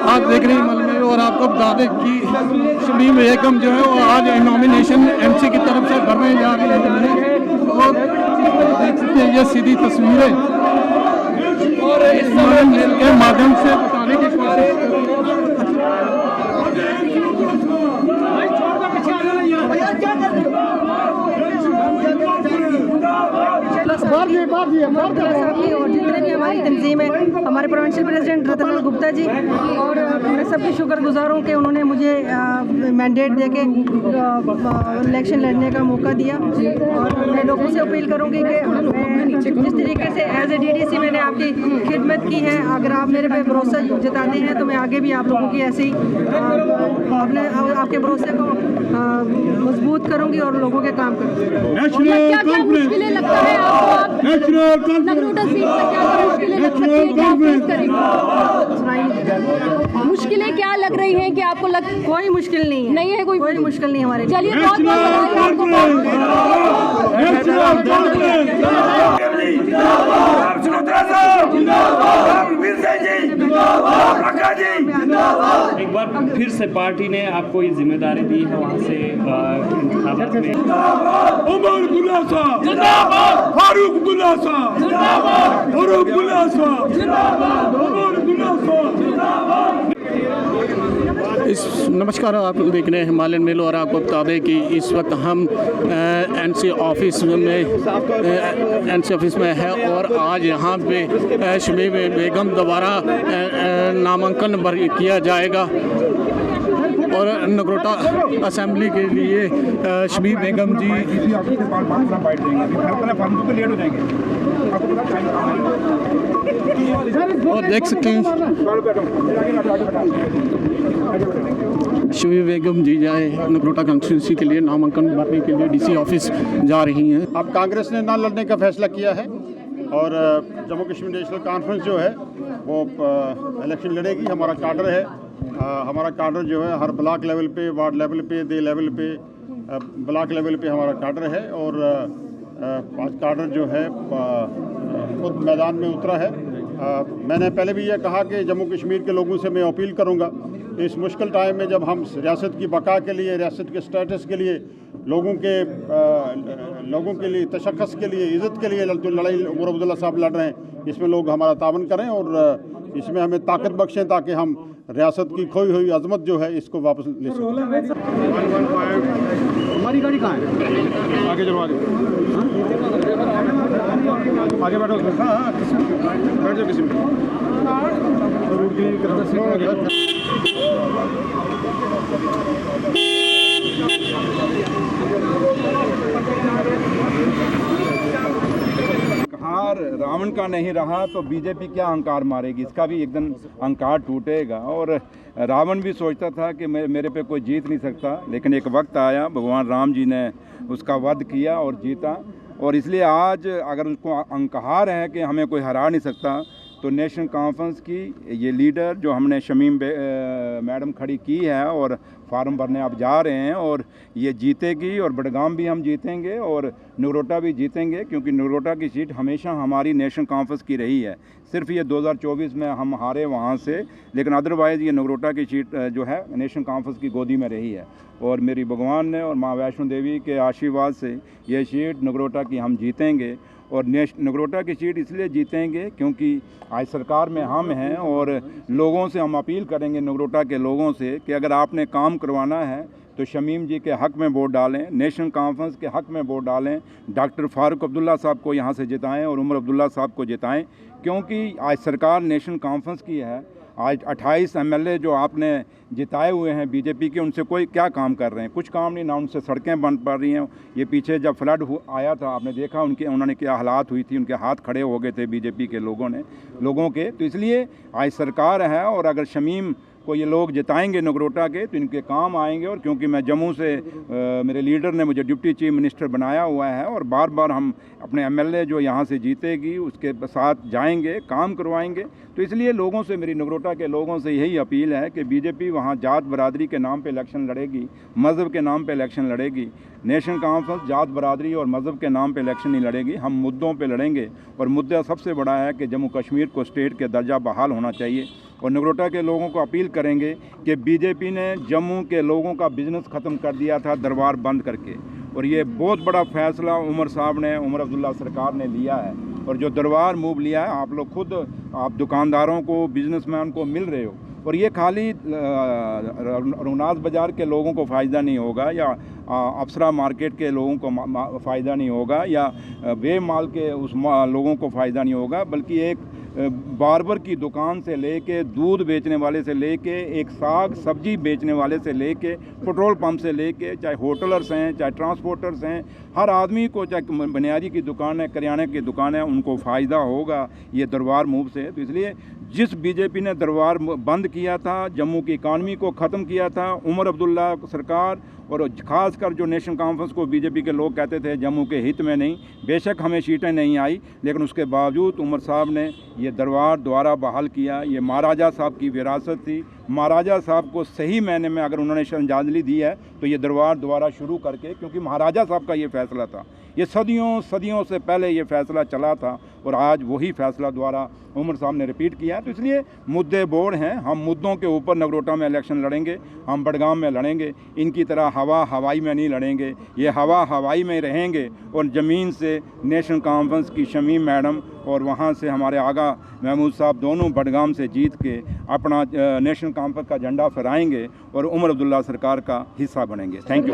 आज देख रहे हैं मलमे और आपको बता दें कि शमीम बेगम जो है वो आज नॉमिनेशन एमसी की तरफ से भरने जा रही है और देख सकते हैं ये सीधी तस्वीरें और इस मेल के माध्यम से बताने की कोशिश और जितने भी हमारी तंजीम है, हमारे प्रोविंशियल प्रेसिडेंट रतन गुप्ता जी, और मैं सबकी शुक्रगुजार हूँ कि उन्होंने मुझे मैंडेट देके इलेक्शन लड़ने का मौका दिया। और मैं लोगों से अपील करूँगी कि मैं जिस तरीके से एज ए DDC मैंने आपकी खिदमत की है, अगर आप मेरे पे भरोसा जताते हैं तो मैं आगे भी आप लोगों की ऐसे ही अपने आपके भरोसे को मजबूत करूँगी और लोगों के काम करूँगी। मुश्किलें लगता है आपको, नगरोटा सीट पर क्या मुश्किलें लग सकती है, क्या फेस करेंगे? मुश्किलें क्या लग रही हैं कि आपको कोई मुश्किल नहीं है, नहीं है कोई मुश्किल नहीं हमारे। चलिए बहुत एक बार फिर से पार्टी ने आपको ये जिम्मेदारी दी है वहाँ से इंतखाबात में। उमर गुलासा जिंदाबाद, फारूक गुलासा जिंदाबाद, फारूक गुलासा जिंदाबाद, उमर गुलासा जिंदाबाद। नमस्कार, आप देख रहे हैं हिमालयन मेल और आपको बता दें कि इस वक्त हम NC ऑफिस में है और आज यहाँ पे शमीम बेगम दोबारा नामांकन किया जाएगा और नगरोटा असेंबली के लिए शमीम बेगम जी और देख सकते हैं शमीम बेगम जी जाए नगरोटा कंस्टिट्यूंसी के लिए नामांकन भरने के लिए DC ऑफिस जा रही हैं। अब कांग्रेस ने ना लड़ने का फैसला किया है और जम्मू कश्मीर नेशनल कॉन्फ्रेंस जो है वो इलेक्शन लड़ेगी। हमारा कार्डर है, हमारा कार्डर जो है हर ब्लॉक लेवल पे, वार्ड लेवल पे, दे लेवल पे, ब्लॉक लेवल पे हमारा कार्डर है और आज कार्डर जो है खुद मैदान में उतरा है। मैंने पहले भी यह कहा कि जम्मू कश्मीर के लोगों से मैं अपील करूंगा इस मुश्किल टाइम में जब हम रियासत की बका के लिए, रियासत के स्टेटस के लिए, लोगों के लिए, तशख़्ख़ुस के लिए, इज़्ज़त के लिए जो लड़ाई उमर अब्दुल्ला साहब लड़ रहे हैं, इसमें लोग हमारा तावन करें और इसमें हमें ताकत बख्शें ताकि हम रियासत की खोई हुई अजमत जो है इसको वापस ले सकें। हमारी गाड़ी कहाँ है? आगे चलो, आगे बैठो। हाँ, बैठ जाओ किसी में। अहंकार रावण का नहीं रहा तो बीजेपी क्या अहंकार मारेगी, इसका भी एक दिन अहंकार टूटेगा। और रावण भी सोचता था कि मेरे पे कोई जीत नहीं सकता, लेकिन एक वक्त आया, भगवान राम जी ने उसका वध किया और जीता। और इसलिए आज अगर उसको अहंकार है कि हमें कोई हरा नहीं सकता, तो नेशनल कॉन्फ्रेंस की ये लीडर जो हमने शमीम मैडम खड़ी की है और फार्म भरने आप जा रहे हैं, और ये जीतेगी और बडगाम भी हम जीतेंगे और नगरोटा भी जीतेंगे, क्योंकि नगरोटा की सीट हमेशा हमारी नेशनल कॉन्फ्रेंस की रही है। सिर्फ ये 2024 में हम हारे वहाँ से, लेकिन अदरवाइज़ ये नगरोटा की सीट जो है नेशनल कॉन्फ्रेंस की गोदी में रही है। और मेरी भगवान ने और माँ वैष्णो देवी के आशीर्वाद से ये सीट नगरोटा की हम जीतेंगे। और नगरोटा की सीट इसलिए जीतेंगे क्योंकि आज सरकार में हम हैं, और लोगों से हम अपील करेंगे, नगरोटा के लोगों से, कि अगर आपने काम करवाना है तो शमीम जी के हक़ में वोट डालें, नेशनल कॉन्फ्रेंस के हक़ में वोट डालें, डॉक्टर फारूक अब्दुल्ला साहब को यहाँ से जिताएं और उमर अब्दुल्ला साहब को जिताएं, क्योंकि आज सरकार नेशनल कॉन्फ्रेंस की है। आज 28 MLA जो आपने जिताए हुए हैं बीजेपी के, उनसे कोई क्या काम कर रहे हैं? कुछ काम नहीं, ना उनसे सड़कें बन पा रही हैं। ये पीछे जब फ्लड आया था, आपने देखा उन्होंने क्या हालात हुई थी, उनके हाथ खड़े हो गए थे बीजेपी के लोगों के। तो इसलिए आज सरकार है, और अगर शमीम को ये लोग जिताएंगे नगरोटा के, तो इनके काम आएंगे। और क्योंकि मैं जम्मू से मेरे लीडर ने मुझे डिप्टी चीफ मिनिस्टर बनाया हुआ है, और बार बार हम अपने MLA जो यहाँ से जीतेगी उसके साथ जाएंगे, काम करवाएंगे। तो इसलिए लोगों से, मेरी नगरोटा के लोगों से यही अपील है कि बीजेपी वहाँ जात बरादरी के नाम पे इलेक्शन लड़ेगी, मज़हब के नाम पे इलेक्शन लड़ेगी। नेशनल कॉन्फ्रेंस जात बरादरी और मज़हब के नाम पे इलेक्शन नहीं लड़ेगी, हम मुद्दों पे लड़ेंगे। और मुद्दा सबसे बड़ा है कि जम्मू कश्मीर को स्टेट के दर्जा बहाल होना चाहिए। और नगरोटा के लोगों को अपील करेंगे कि बीजेपी ने जम्मू के लोगों का बिजनेस ख़त्म कर दिया था दरबार बंद करके, और ये बहुत बड़ा फैसला उमर साहब ने, उमर अब्दुल्ला सरकार ने लिया है। और जो दरबार मूव लिया है, आप लोग खुद, आप दुकानदारों को, बिजनेसमैन को मिल रहे हो, और ये खाली रघुनाथ बाज़ार के लोगों को फ़ायदा नहीं होगा, या अप्सरा मार्केट के लोगों को फ़ायदा नहीं होगा, या वे माल के उस लोगों को फ़ायदा नहीं होगा, बल्कि एक बार्बर की दुकान से लेके, दूध बेचने वाले से लेके, एक साग सब्जी बेचने वाले से लेके, पेट्रोल पंप से लेके, चाहे होटलर्स हैं, चाहे ट्रांसपोर्टर्स हैं, हर आदमी को, चाहे बुनियादी की दुकान है, करियाने की दुकान है, उनको फ़ायदा होगा ये दरबार मूव से। तो इसलिए जिस बीजेपी ने दरबार बंद किया था, जम्मू की इकानमी को ख़त्म किया था, उमर अब्दुल्ला सरकार और ख़ासकर जो नेशनल कॉन्फ्रेंस को बीजेपी के लोग कहते थे जम्मू के हित में नहीं, बेशक हमें सीटें नहीं आई, लेकिन उसके बावजूद उमर साहब ने ये दरबार दोबारा बहाल किया। ये महाराजा साहब की विरासत थी, महाराजा साहब को सही मायने में अगर उन्होंने श्रद्धांजलि दी है तो ये दरबार दोबारा शुरू करके, क्योंकि महाराजा साहब का ये फैसला था, ये सदियों से पहले ये फैसला चला था, और आज वही फैसला द्वारा उमर साहब ने रिपीट किया है। तो इसलिए मुद्दे बोर्ड हैं, हम मुद्दों के ऊपर नगरोटा में इलेक्शन लड़ेंगे, हम बडगाम में लड़ेंगे, इनकी तरह हवा हवाई में नहीं लड़ेंगे, ये हवा हवाई में रहेंगे, और ज़मीन से नेशनल कॉन्फ्रेंस की शमीम मैडम और वहाँ से हमारे आगा महमूद साहब दोनों बडगाम से जीत के अपना नेशनल कॉन्फ्रेंस का झंडा फहराएंगे और उमर अब्दुल्ला सरकार का हिस्सा बनेंगे। Thank you.